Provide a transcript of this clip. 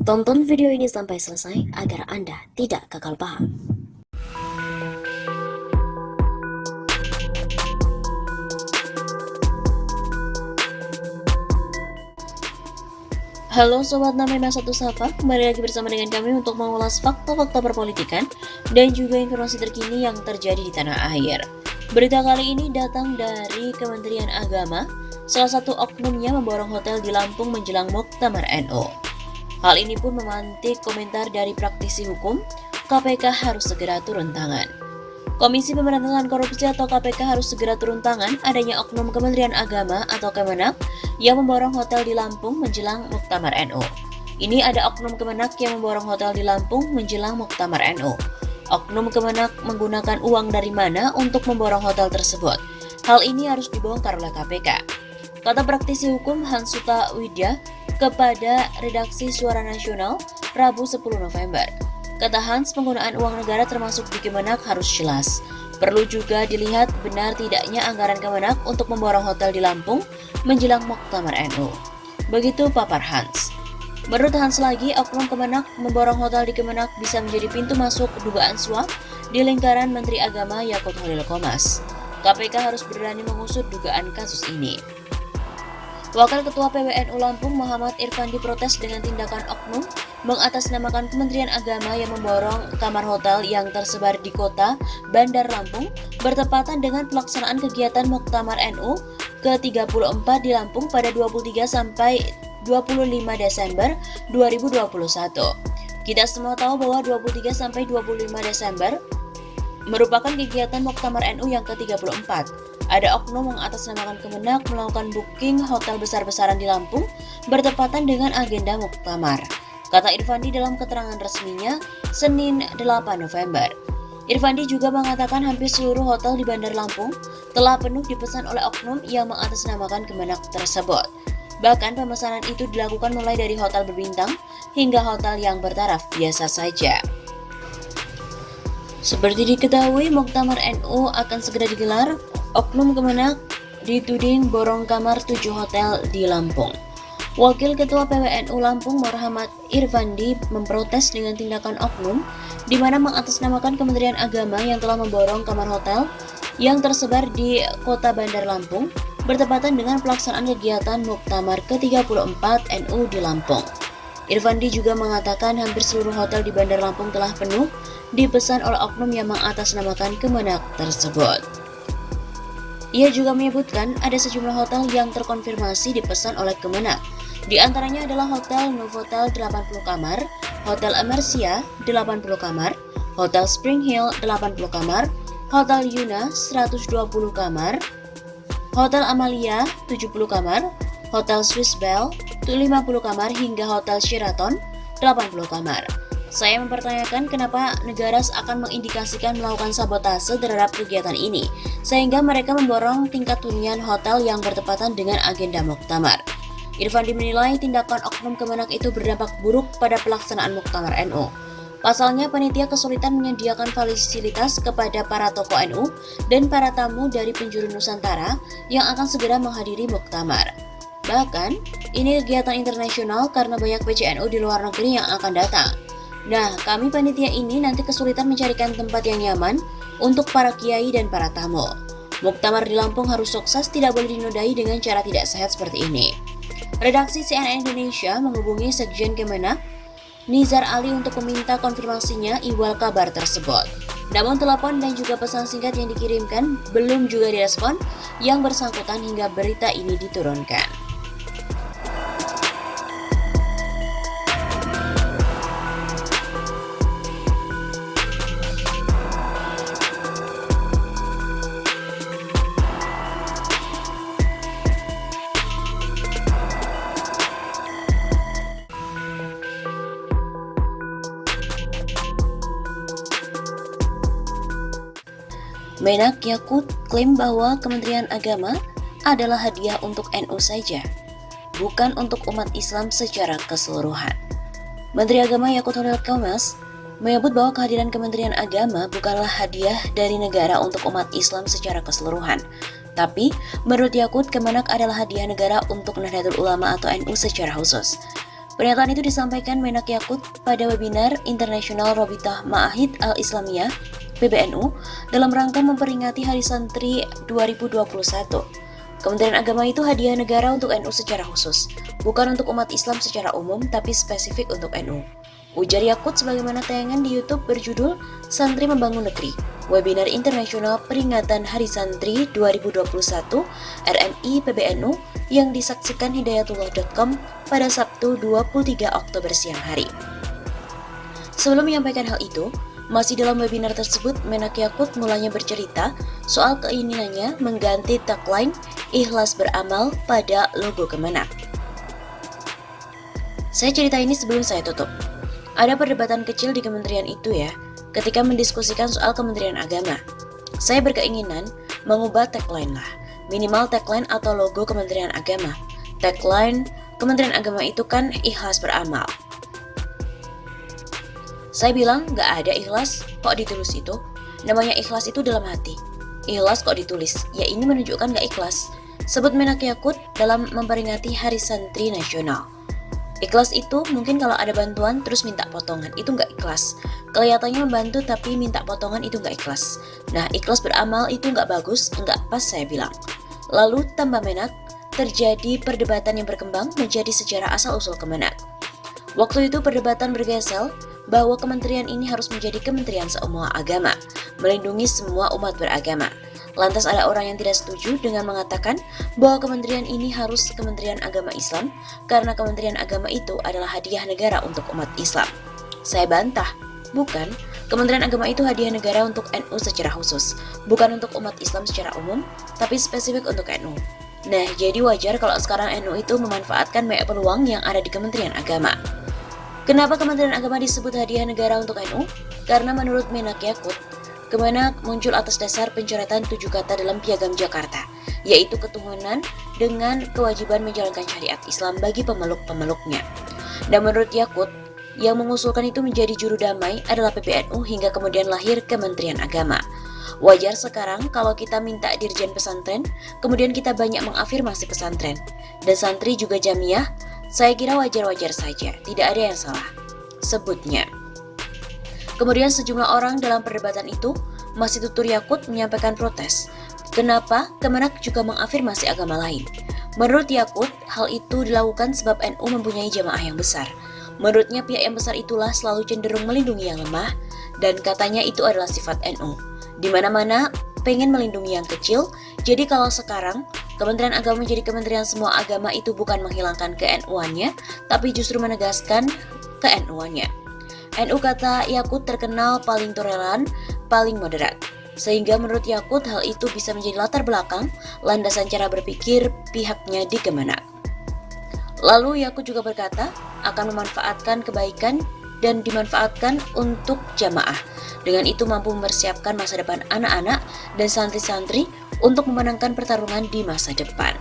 Tonton video ini sampai selesai agar Anda tidak gagal paham. Halo Sobat Namema Satu Sapa, kembali lagi bersama dengan kami untuk mengulas fakta-fakta perpolitikan dan juga informasi terkini yang terjadi di tanah air. Berita kali ini datang dari Kementerian Agama, salah satu oknumnya memborong hotel di Lampung menjelang Muktamar NU. Hal ini pun memantik komentar dari praktisi hukum, KPK harus segera turun tangan. Komisi Pemberantasan Korupsi atau KPK harus segera turun tangan adanya oknum Kementerian Agama atau Kemenak yang memborong hotel di Lampung menjelang Muktamar NU. Ini ada oknum Kemenak yang memborong hotel di Lampung menjelang Muktamar NU. Oknum Kemenak menggunakan uang dari mana untuk memborong hotel tersebut? Hal ini harus dibongkar oleh KPK. Kata praktisi hukum Hansuta Widya kepada redaksi Suara Nasional Rabu 10 November. Kata Hans, penggunaan uang negara termasuk di Kemenak harus jelas. Perlu juga dilihat benar tidaknya anggaran Kemenak untuk memborong hotel di Lampung menjelang Muktamar NU. Begitu papar Hans. Menurut Hans lagi, oknum Kemenak memborong hotel di Kemenak bisa menjadi pintu masuk dugaan suap di lingkaran Menteri Agama Yakut Holil Qomas. KPK harus berani mengusut dugaan kasus ini. Wakil Ketua PWNU Lampung Muhammad Irfandi protes dengan tindakan oknum mengatasnamakan Kementerian Agama yang memborong kamar hotel yang tersebar di kota Bandar Lampung bertepatan dengan pelaksanaan kegiatan Muktamar NU ke-34 di Lampung pada 23 sampai 25 Desember 2021. Kita semua tahu bahwa 23 sampai 25 Desember merupakan kegiatan Muktamar NU yang ke-34. Ada oknum mengatasnamakan Kemenak melakukan booking hotel besar-besaran di Lampung bertepatan dengan agenda Muktamar, kata Irfandi dalam keterangan resminya Senin 8 November. Irfandi juga mengatakan hampir seluruh hotel di Bandar Lampung telah penuh dipesan oleh oknum yang mengatasnamakan Kemenak tersebut. Bahkan pemesanan itu dilakukan mulai dari hotel berbintang hingga hotel yang bertaraf biasa saja. Seperti diketahui, Muktamar NU akan segera digelar. Oknum Kemenak dituding borong kamar 7 hotel di Lampung. Wakil Ketua PWNU Lampung Muhammad Irfandi memprotes dengan tindakan oknum di mana mengatasnamakan Kementerian Agama yang telah memborong kamar hotel yang tersebar di kota Bandar Lampung bertepatan dengan pelaksanaan kegiatan Muktamar ke-34 NU di Lampung. Irfandi juga mengatakan hampir seluruh hotel di Bandar Lampung telah penuh dipesan oleh oknum yang mengatasnamakan Kemenak tersebut. Ia juga menyebutkan ada sejumlah hotel yang terkonfirmasi dipesan oleh Kemenak. Di antaranya adalah Hotel Novotel 80 kamar, Hotel Emersia 80 kamar, Hotel Spring Hill 80 kamar, Hotel Yuna 120 kamar, Hotel Amalia 70 kamar, Hotel Swiss Bell 50 kamar hingga Hotel Sheraton 80 kamar. Saya mempertanyakan kenapa negara akan mengindikasikan melakukan sabotase terhadap kegiatan ini, sehingga mereka memborong tingkat hunian hotel yang bertepatan dengan agenda Muktamar. Irfandi menilai tindakan oknum Kemenak itu berdampak buruk pada pelaksanaan Muktamar NU. Pasalnya, panitia kesulitan menyediakan fasilitas kepada para tokoh NU dan para tamu dari penjuru Nusantara yang akan segera menghadiri Muktamar. Bahkan, ini kegiatan internasional karena banyak PCNU di luar negeri yang akan datang. Nah, kami panitia ini nanti kesulitan mencarikan tempat yang nyaman untuk para kiai dan para tamu. Muktamar di Lampung harus sukses, tidak boleh dinodai dengan cara tidak sehat seperti ini. Redaksi CNN Indonesia menghubungi Sekjen Kemenak, Nizar Ali untuk meminta konfirmasinya ihwal kabar tersebut. Namun telepon dan juga pesan singkat yang dikirimkan belum juga direspon yang bersangkutan hingga berita ini diturunkan. Menak Yakut klaim bahwa Kementerian Agama adalah hadiah untuk NU saja, bukan untuk umat Islam secara keseluruhan. Menteri Agama Yakut Holil Qomas menyebut bahwa kehadiran Kementerian Agama bukanlah hadiah dari negara untuk umat Islam secara keseluruhan, tapi menurut Yakut, Kemenak adalah hadiah negara untuk Nahdlatul Ulama atau NU secara khusus. Pernyataan itu disampaikan Menak Yakut pada webinar Internasional Robitah Ma'ahid Al-Islamiyah (PBNU) dalam rangka memperingati Hari Santri 2021. Kementerian Agama itu hadiah negara untuk NU secara khusus, bukan untuk umat Islam secara umum, tapi spesifik untuk NU. Ujar Yakut sebagaimana tayangan di YouTube berjudul Santri Membangun Negeri, Webinar Internasional Peringatan Hari Santri 2021 RMI PBNU yang disaksikan hidayatullah.com pada Sabtu 23 Oktober siang hari. Sebelum menyampaikan hal itu, masih dalam webinar tersebut, Menak Yakut mulanya bercerita soal keinginannya mengganti tagline "Ikhlas beramal" pada logo Kemenak. Saya cerita ini sebelum saya tutup. Ada perdebatan kecil di kementerian itu ya, ketika mendiskusikan soal Kementerian Agama. Saya berkeinginan mengubah tagline lah, minimal tagline atau logo Kementerian Agama. Tagline Kementerian Agama itu kan ikhlas beramal. Saya bilang gak ada ikhlas, kok ditulis itu? Namanya ikhlas itu dalam hati. Ikhlas kok ditulis? Ya ini menunjukkan gak ikhlas. Sebut Menak Yakut dalam memperingati Hari Santri Nasional. Ikhlas itu mungkin kalau ada bantuan terus minta potongan, itu gak ikhlas. Kelihatannya membantu tapi minta potongan itu gak ikhlas. Nah, ikhlas beramal itu gak bagus, gak pas saya bilang. Lalu tambah Menak, terjadi perdebatan yang berkembang menjadi sejarah asal-usul Kemenak. Waktu itu perdebatan bergeser bahwa kementerian ini harus menjadi kementerian semua agama, melindungi semua umat beragama. Lantas ada orang yang tidak setuju dengan mengatakan bahwa kementerian ini harus Kementerian Agama Islam karena Kementerian Agama itu adalah hadiah negara untuk umat Islam. Saya bantah, bukan. Kementerian Agama itu hadiah negara untuk NU secara khusus, bukan untuk umat Islam secara umum, tapi spesifik untuk NU. Nah, jadi wajar kalau sekarang NU itu memanfaatkan banyak peluang yang ada di Kementerian Agama. Kenapa Kementerian Agama disebut hadiah negara untuk NU? Karena menurut Menak Yakut, Kemenak muncul atas dasar pencoretan 7 kata dalam Piagam Jakarta, yaitu ketuhanan dengan kewajiban menjalankan syariat Islam bagi pemeluk-pemeluknya. Dan menurut Yakut, yang mengusulkan itu menjadi juru damai adalah PBNU hingga kemudian lahir Kementerian Agama. Wajar sekarang kalau kita minta dirjen pesantren, kemudian kita banyak mengafirmasi pesantren. Dan santri juga jamiah, saya kira wajar-wajar saja, tidak ada yang salah. Sebutnya. Kemudian sejumlah orang dalam perdebatan itu masih tutur Yakut menyampaikan protes. Kenapa Kemenak juga mengafirmasi agama lain? Menurut Yakut, hal itu dilakukan sebab NU mempunyai jamaah yang besar. Menurutnya pihak yang besar itulah selalu cenderung melindungi yang lemah, dan katanya itu adalah sifat NU. Di mana-mana pengen melindungi yang kecil, jadi kalau sekarang Kementerian Agama menjadi kementerian semua agama itu bukan menghilangkan ke-NU-annya, tapi justru menegaskan ke-NU-annya. NU kata Yakut terkenal paling toleran, paling moderat. Sehingga menurut Yakut hal itu bisa menjadi latar belakang, landasan cara berpikir pihaknya di Kemenak. Lalu Yakut juga berkata akan memanfaatkan kebaikan dan dimanfaatkan untuk jamaah. Dengan itu mampu mempersiapkan masa depan anak-anak dan santri-santri untuk memenangkan pertarungan di masa depan.